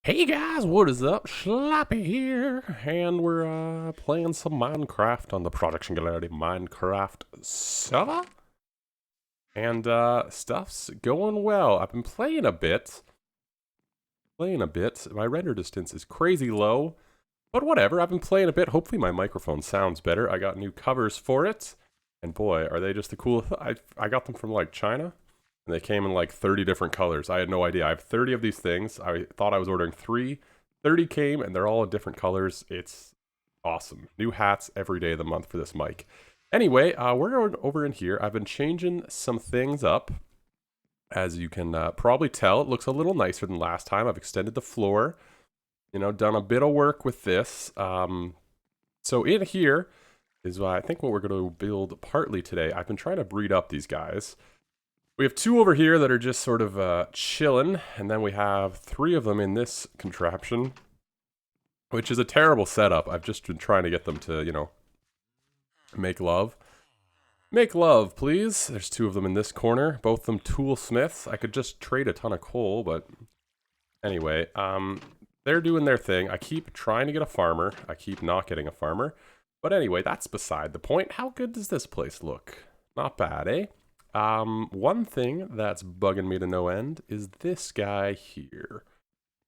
Hey guys, what is up? Slappy here, and we're playing some Minecraft on the Project Singularity Minecraft server, and stuff's going well. I've been playing a bit. My render distance is crazy low, but whatever. I've been playing a bit. Hopefully my microphone sounds better. I got new covers for it, and boy, are they just the coolest. I got them from like China. And they came in like 30 different colors. I had no idea. I have 30 of these things. I thought I was ordering 3. 30 came and they're all in different colors. It's awesome. New hats every day of the month for this mic. Anyway, we're going over in here. I've been changing some things up. As you can probably tell, it looks a little nicer than last time. I've extended the floor. You know, done a bit of work with this. So in here is I think what we're going to build partly today. I've been trying to breed up these guys. We have 2 over here that are just sort of chilling, and then we have 3 of them in this contraption, which is a terrible setup. I've just been trying to get them to, you know, make love. Make love, please. There's 2 of them in this corner, both of them toolsmiths. I could just trade a ton of coal, but anyway, they're doing their thing. I keep trying to get a farmer. I keep not getting a farmer. But anyway, that's beside the point. How good does this place look? Not bad, eh? One thing that's bugging me to no end is this guy here.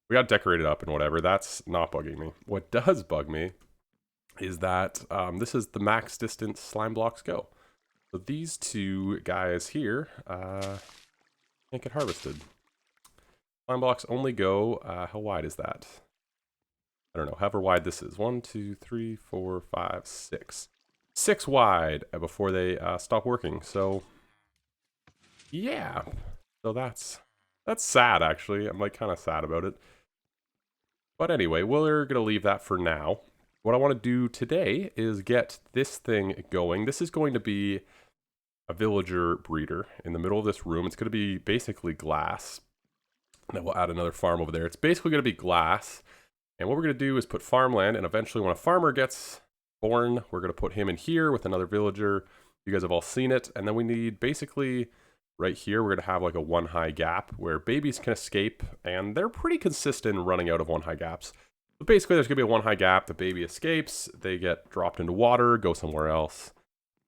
We got decorated up and whatever. That's not bugging me. What does bug me is that this is the max distance slime blocks go. So these 2 guys here can't get harvested. Slime blocks only go, how wide is that? I don't know, however wide this is. 1, 2, 3, 4, 5, 6. 6 wide before they stop working. So yeah, so that's sad actually. I'm like kind of sad about it. But anyway, we're gonna leave that for now. What I want to do today is get this thing going. This is going to be a villager breeder in the middle of this room. It's going to be basically glass. And then we'll add another farm over there. It's basically going to be glass. And what we're going to do is put farmland, and eventually when a farmer gets born, we're going to put him in here with another villager. You guys have all seen it. And then we need basically right here, we're going to have like a 1 high gap where babies can escape, and they're pretty consistent in running out of 1 high gaps. So basically there's going to be a 1 high gap, the baby escapes, they get dropped into water, go somewhere else,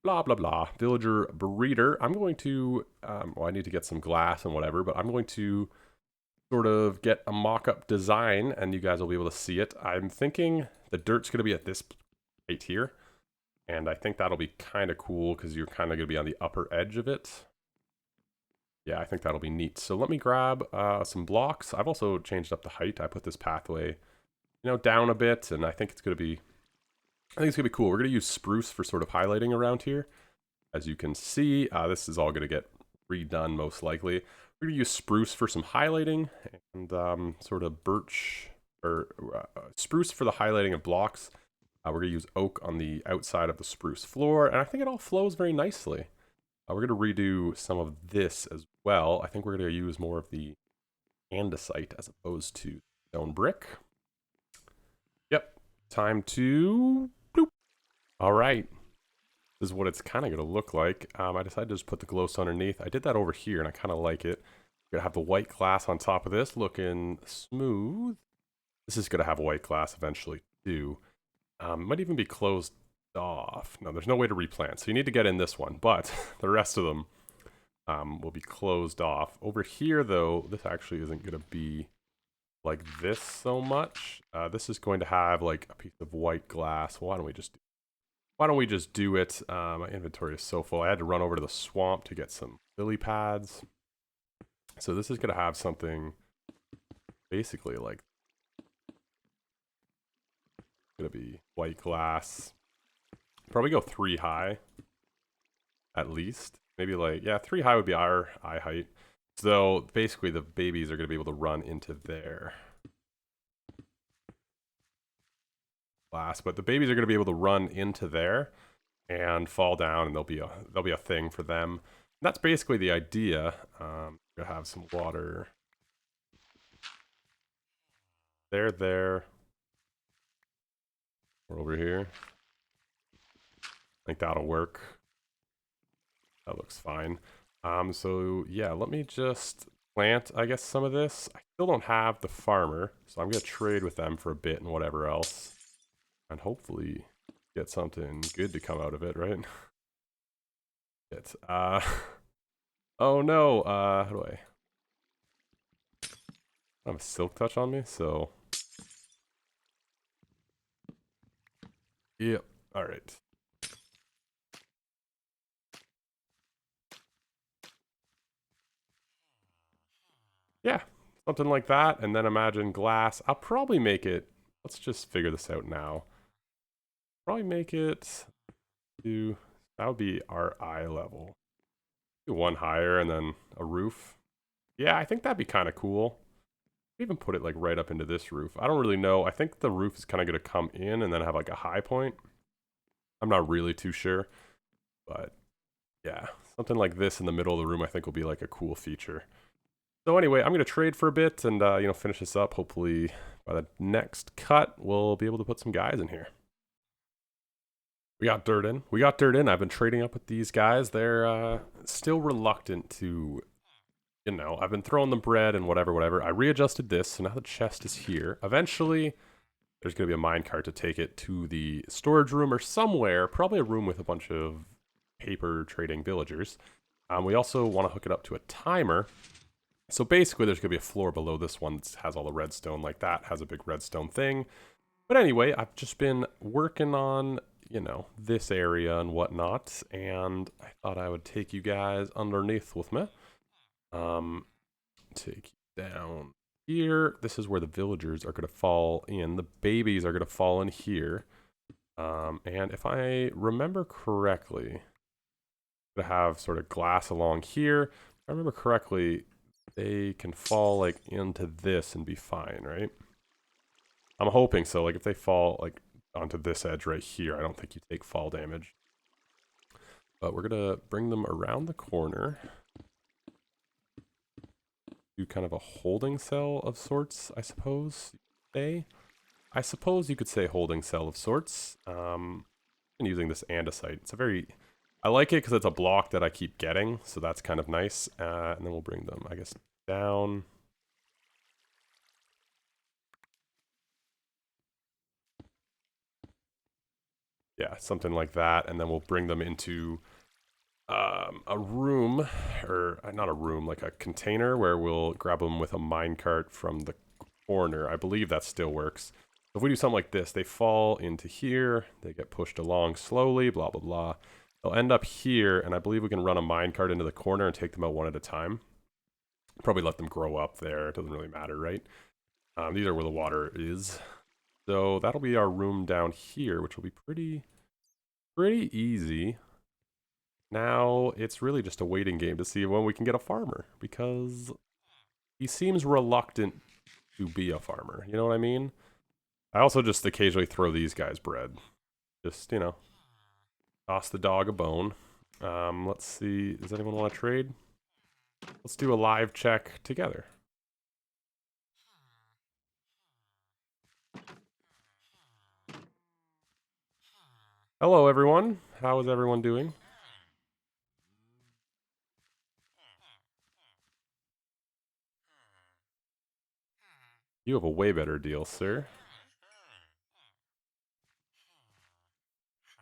blah, blah, blah. Villager breeder. I'm going to, well, I need to get some glass and whatever, but I'm going to sort of get a mock-up design, and you guys will be able to see it. I'm thinking the dirt's going to be at this right here, and I think that'll be kind of cool because you're kind of going to be on the upper edge of it. Yeah, I think that'll be neat. So let me grab some blocks. I've also changed up the height. I put this pathway, you know, down a bit, and I think it's gonna be cool. We're gonna use spruce for sort of highlighting around here. As you can see, this is all gonna get redone most likely. We're gonna use spruce for some highlighting, and sort of birch or spruce for the highlighting of blocks. We're gonna use oak on the outside of the spruce floor, and I think it all flows very nicely. We're going to redo some of this as well. I think we're going to use more of the andesite as opposed to stone brick. Yep, time to bloop. All right, this is what it's kind of going to look like. I decided to just put the glowstone underneath. I did that over here, and I kind of like it. We're going to have the white glass on top of this, looking smooth. This is going to have white glass eventually, too. Might even be closed off. No, there's no way to replant, so you need to get in this one, but the rest of them will be closed off. Over here, though, this actually isn't going to be like this so much. This is going to have like a piece of white glass. Why don't we just do it? My inventory is so full. I had to run over to the swamp to get some lily pads. So this is going to have something basically like going to be white glass. Probably go 3 high, at least. Maybe like, yeah, 3 high would be our eye height. So basically the babies are going to be able to run into there. Glass, but the babies are going to be able to run into there and fall down, and there'll be a thing for them. And that's basically the idea. We'll have some water. There. We're over here. I think that'll work. That looks fine. So yeah, let me just plant, I guess, some of this. I still don't have the farmer, so I'm going to trade with them for a bit and whatever else. And hopefully get something good to come out of it, right? It's, oh no, how do I have a silk touch on me, so... Yep, alright. Yeah, something like that, and then imagine glass. I'll probably make it, let's just figure this out now. Probably make it to, that would be our eye level. Do one higher and then a roof. Yeah, I think that'd be kind of cool. Even put it like right up into this roof. I don't really know. I think the roof is kind of going to come in and then have like a high point. I'm not really too sure, but yeah, something like this in the middle of the room I think will be like a cool feature. So anyway, I'm going to trade for a bit and, finish this up. Hopefully by the next cut, we'll be able to put some guys in here. We got dirt in. We got dirt in. I've been trading up with these guys. They're still reluctant to, I've been throwing them bread and whatever. I readjusted this, so now the chest is here. Eventually, there's going to be a minecart to take it to the storage room or somewhere. Probably a room with a bunch of paper trading villagers. We also want to hook it up to a timer. So basically, there's going to be a floor below this one that has all the redstone like that, has a big redstone thing. But anyway, I've just been working on, this area and whatnot, and I thought I would take you guys underneath with me. Take you down here. This is where the villagers are going to fall in. The babies are going to fall in here. And if I remember correctly, I'm going to have sort of glass along here. If I remember correctly, they can fall like into this and be fine, right? I'm hoping so. Like if they fall like onto this edge right here, I don't think you take fall damage. But we're gonna bring them around the corner. Do kind of a holding cell of sorts, I suppose. I suppose you could say holding cell of sorts. I'm using this andesite. It's a very, I like it because it's a block that I keep getting, so that's kind of nice. And then we'll bring them, I guess, down. Yeah, something like that, and then we'll bring them into a room, or not a room, like a container where we'll grab them with a minecart from the corner. I believe that still works. So if we do something like this, they fall into here, they get pushed along slowly, blah, blah, blah. They'll end up here, and I believe we can run a minecart into the corner and take them out one at a time. Probably let them grow up there, it doesn't really matter, right? These are where the water is. So that'll be our room down here, which will be pretty easy. Now it's really just a waiting game to see when we can get a farmer, because he seems reluctant to be a farmer. You know what I mean? I also just occasionally throw these guys bread. Just, toss the dog a bone. Let's see. Does anyone want to trade? Let's do a live check together. Hello, everyone. How is everyone doing? You have a way better deal, sir.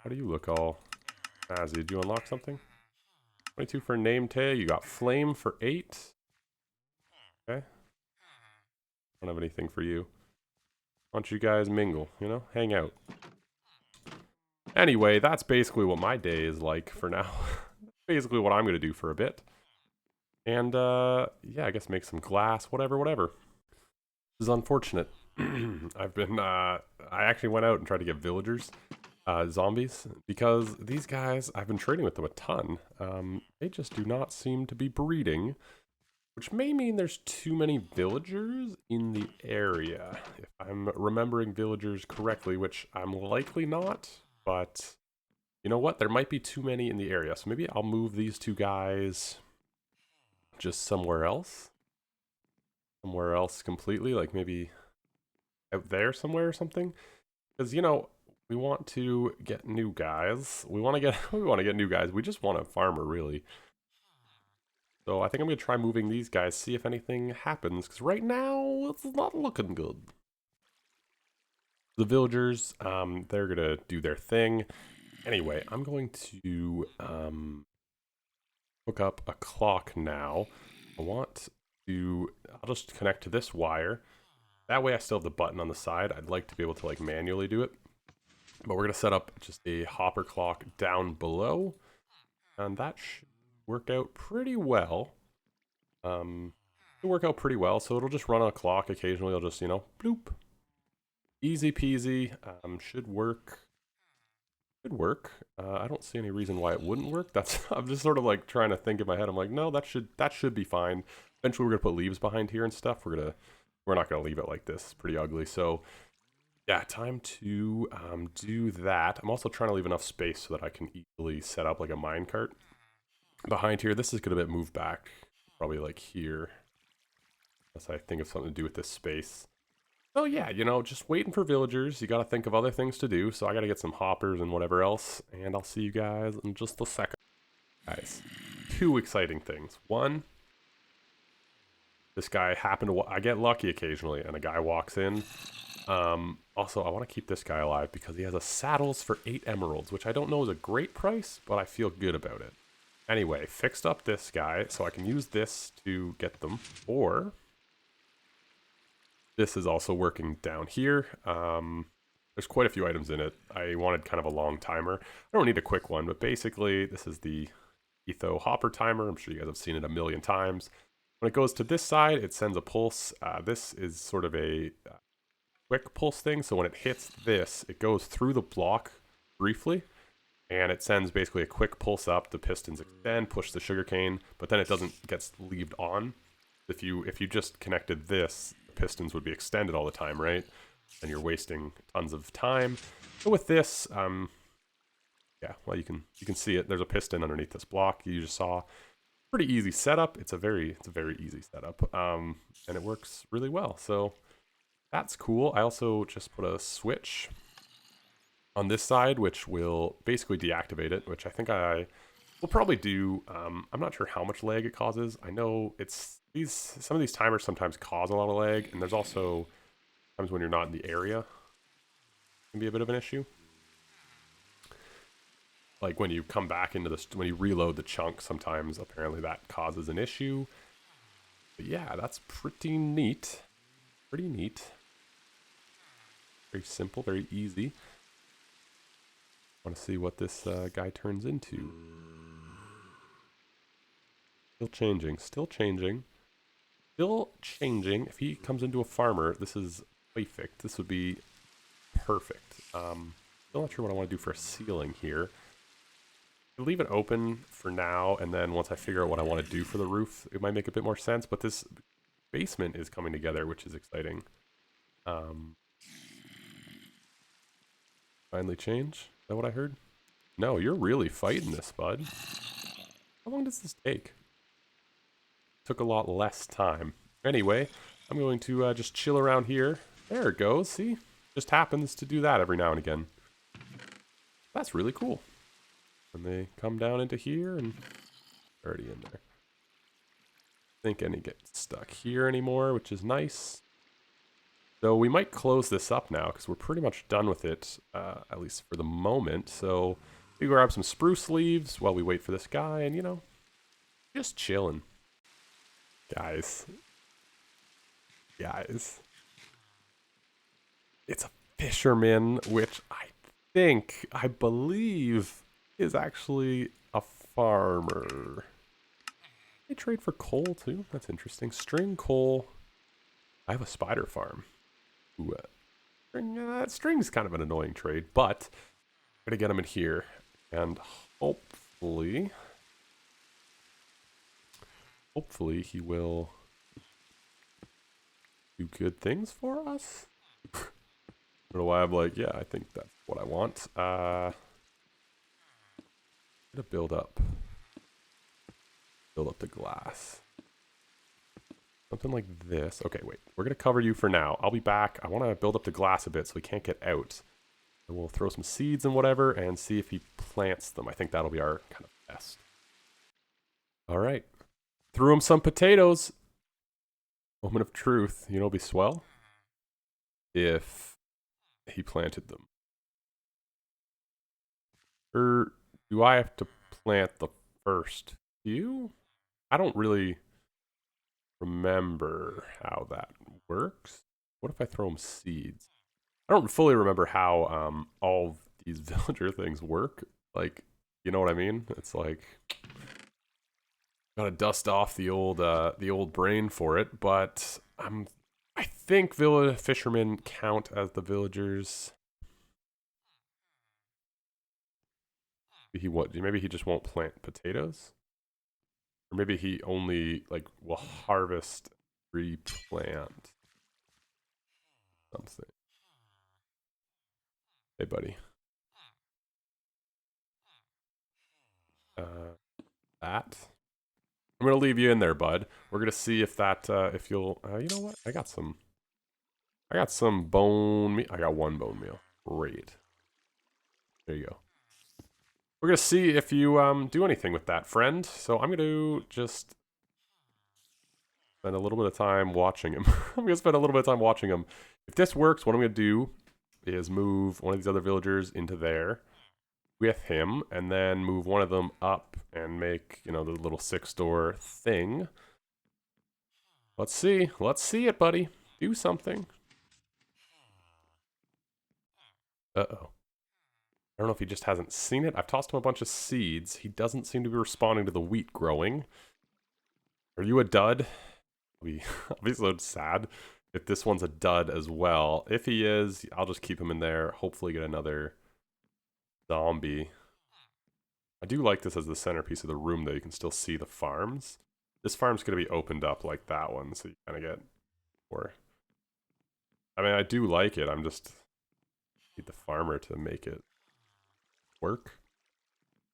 How do you look all snazzy? Did you unlock something? 22 for name tag. You got flame for 8. Okay. Don't have anything for you. Why don't you guys mingle, hang out. Anyway, that's basically what my day is like for now. Basically what I'm going to do for a bit. And, yeah, I guess make some glass, whatever. This is unfortunate. I've been, I actually went out and tried to get villagers, zombies, because these guys, I've been trading with them a ton. They just do not seem to be breeding, which may mean there's too many villagers in the area. If I'm remembering villagers correctly, which I'm likely not, but you know what? There might be too many in the area, so maybe I'll move these two guys just somewhere else. Somewhere else completely, like maybe out there somewhere or something. Because, we want to get new guys. We want to get new guys. We just want a farmer, really. So I think I'm going to try moving these guys, see if anything happens, because right now it's not looking good. The villagers, they're going to do their thing. Anyway, I'm going to hook up a clock now. I'll just connect to this wire. That way I still have the button on the side. I'd like to be able to like manually do it. But we're going to set up just a hopper clock down below. And that should work out pretty well. It'll work out pretty well. So it'll just run on a clock. Occasionally it'll just, you know, bloop. Easy peasy. Should work. Should work. I don't see any reason why it wouldn't work. I'm just sort of like trying to think in my head. I'm like, no, that should be fine. Eventually we're gonna put leaves behind here and stuff. We're not gonna leave it like this. It's pretty ugly. So yeah, time to do that. I'm also trying to leave enough space so that I can easily set up like a minecart behind here. This is gonna move back probably like here. Unless I think of something to do with this space. Oh yeah, you know, just waiting for villagers. You gotta think of other things to do, so I gotta get some hoppers and whatever else, and I'll see you guys in just a second. Guys, two exciting things. One, this guy I get lucky occasionally, and a guy walks in. Also, I want to keep this guy alive because he has a saddles for 8 emeralds, which I don't know is a great price, but I feel good about it. Anyway, fixed up this guy, so I can use this to get them, or this is also working down here. There's quite a few items in it. I wanted kind of a long timer. I don't need a quick one, but basically this is the Etho hopper timer. I'm sure you guys have seen it a million times. When it goes to this side, it sends a pulse. This is sort of a quick pulse thing. So when it hits this, it goes through the block briefly, and it sends basically a quick pulse up. The pistons extend, push the sugarcane, but then it doesn't get leaved on. If you just connected this, pistons would be extended all the time, right? And you're wasting tons of time. But with this, yeah, well, you can see it. There's a piston underneath this block you just saw. Pretty easy setup. It's a very easy setup, and it works really well. So that's cool. I also just put a switch on this side, which will basically deactivate it. Which I think I will probably do. I'm not sure how much lag it causes. I know some of these timers sometimes cause a lot of lag, and there's also times when you're not in the area can be a bit of an issue. Like when you come back into when you reload the chunk, sometimes apparently that causes an issue. But yeah, that's pretty neat. Pretty neat. Very simple, very easy. Want to see what this guy turns into. Still changing, still changing. Still changing. If he comes into a farmer, this is perfect. This would be perfect. Still not sure what I want to do for a ceiling here. I'll leave it open for now, and then once I figure out what I want to do for the roof, it might make a bit more sense. But this basement is coming together, which is exciting. Finally change? Is that what I heard? No, you're really fighting this, bud. How long does this take? Took a lot less time. Anyway, I'm going to just chill around here. There it goes, see? Just happens to do that every now and again. That's really cool. And they come down into here and already in there. I think any get stuck here anymore, which is nice. So we might close this up now because we're pretty much done with it, at least for the moment. So we grab some spruce leaves while we wait for this guy and, you know, just chilling. Guys. It's a fisherman, which I believe is actually a farmer. They trade for coal too. That's interesting. String coal. I have a spider farm. Ooh, string's kind of an annoying trade, but I'm gonna get him in here, and hopefully he will do good things for us. I don't know why I'm like, yeah, I think that's what I want. I'm gonna build up the glass. Something like this. Okay, wait. We're going to cover you for now. I'll be back. I want to build up the glass a bit so we can't get out. And we'll throw some seeds and whatever and see if he plants them. I think that'll be our kind of best. All right. Threw him some potatoes. Moment of truth. You know, it'd be swell if he planted them. Or do I have to plant the first few? I don't really remember how that works. What if I throw him seeds? I don't fully remember how all these villager things work. Like, you know what I mean? It's like gotta dust off the old brain for it. But I think villa fishermen count as the villagers. Maybe he just won't plant potatoes, or maybe he only like will harvest, replant something. Hey, buddy. That. I'm gonna leave you in there, bud. We're gonna see if that, if you'll, you know what? I got some bone meal. I got one bone meal. Great. There you go. We're gonna see if you, do anything with that, friend. So I'm gonna just spend a little bit of time watching him. I'm gonna spend a little bit of time watching him. If this works, what I'm gonna do is move one of these other villagers into there with him, and then move one of them up and make, you know, the little 6-door thing. Let's see. Let's see it, buddy. Do something. Uh-oh. I don't know if he just hasn't seen it. I've tossed him a bunch of seeds. He doesn't seem to be responding to the wheat growing. Are you a dud? I'll be so sad if this one's a dud as well. If he is, I'll just keep him in there. Hopefully get another zombie. I do like this as the centerpiece of the room, though. You can still see the farms. This farm's going to be opened up like that one, so you kind of get more. I mean, I do like it. I'm just need the farmer to make it work.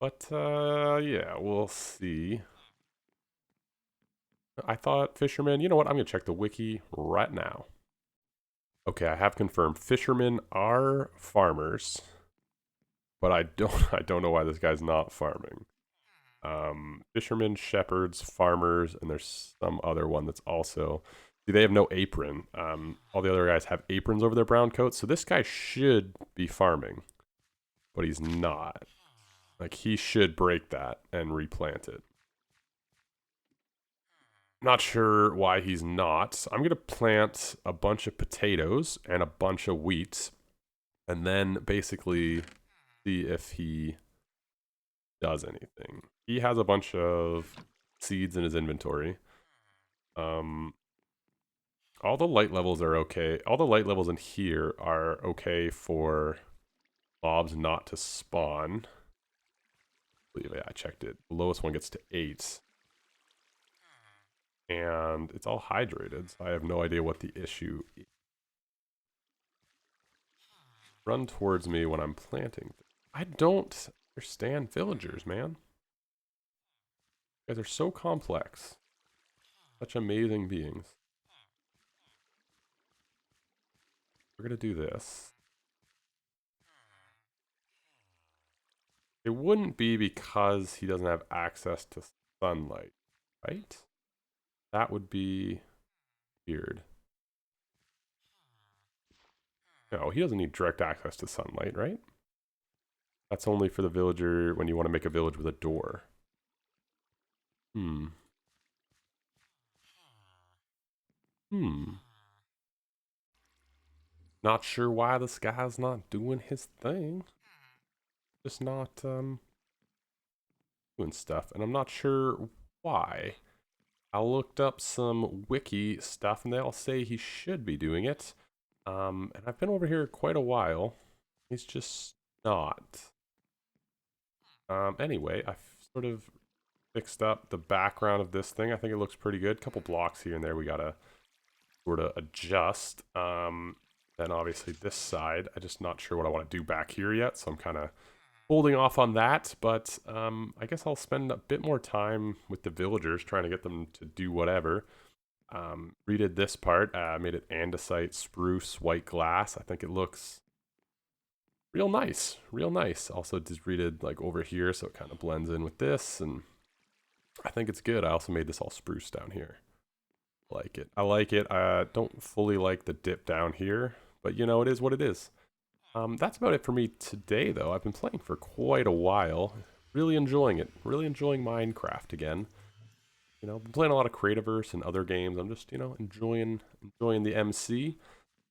But, yeah, we'll see. I thought fishermen, you know what? I'm going to check the wiki right now. Okay, I have confirmed fishermen are farmers. But I don't know why this guy's not farming. Fishermen, shepherds, farmers, and there's some other one that's also. See, they have no apron. All the other guys have aprons over their brown coats, so this guy should be farming, but he's not. Like, he should break that and replant it. Not sure why he's not. I'm gonna plant a bunch of potatoes and a bunch of wheat, and then basically see if he does anything. He has a bunch of seeds in his inventory. All the light levels are okay. All the light levels in here are okay for mobs not to spawn. I believe I checked it. The lowest one gets to 8. And it's all hydrated, so I have no idea what the issue is. Run towards me when I'm planting. I don't understand villagers, man. You guys are so complex. Such amazing beings. We're gonna do this. It wouldn't be because he doesn't have access to sunlight, right? That would be weird. No, he doesn't need direct access to sunlight, right? That's only for the villager when you want to make a village with a door. Not sure why this guy's not doing his thing. Just not, doing stuff. And I'm not sure why. I looked up some wiki stuff and they all say he should be doing it. And I've been over here quite a while. He's just not. Anyway, I've sort of fixed up the background of this thing. I think it looks pretty good. Couple blocks here and there we gotta sort of adjust. Then obviously this side, I'm just not sure what I want to do back here yet, so I'm kind of holding off on that. But I guess I'll spend a bit more time with the villagers, trying to get them to do whatever. Redid this part, made it andesite, spruce, white glass. I think it looks real nice, real nice. Also just redid like over here, so it kind of blends in with this, and I think it's good. I also made this all spruce down here. Like it. I like it. I don't fully like the dip down here, but you know, it is what it is. That's about it for me today, though. I've been playing for quite a while. Really enjoying it. Really enjoying Minecraft again. You know, been playing a lot of Creativerse and other games. I'm just, you know, enjoying the MC.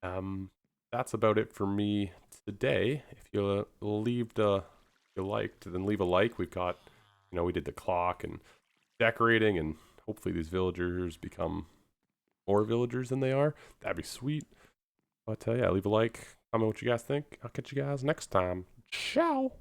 That's about it for me today. If you if you liked, then leave a like. We've got, you know, we did the clock and decorating, and hopefully these villagers become more villagers than they are. That'd be sweet. But yeah, leave a like, comment what you guys think. I'll catch you guys next time. Ciao.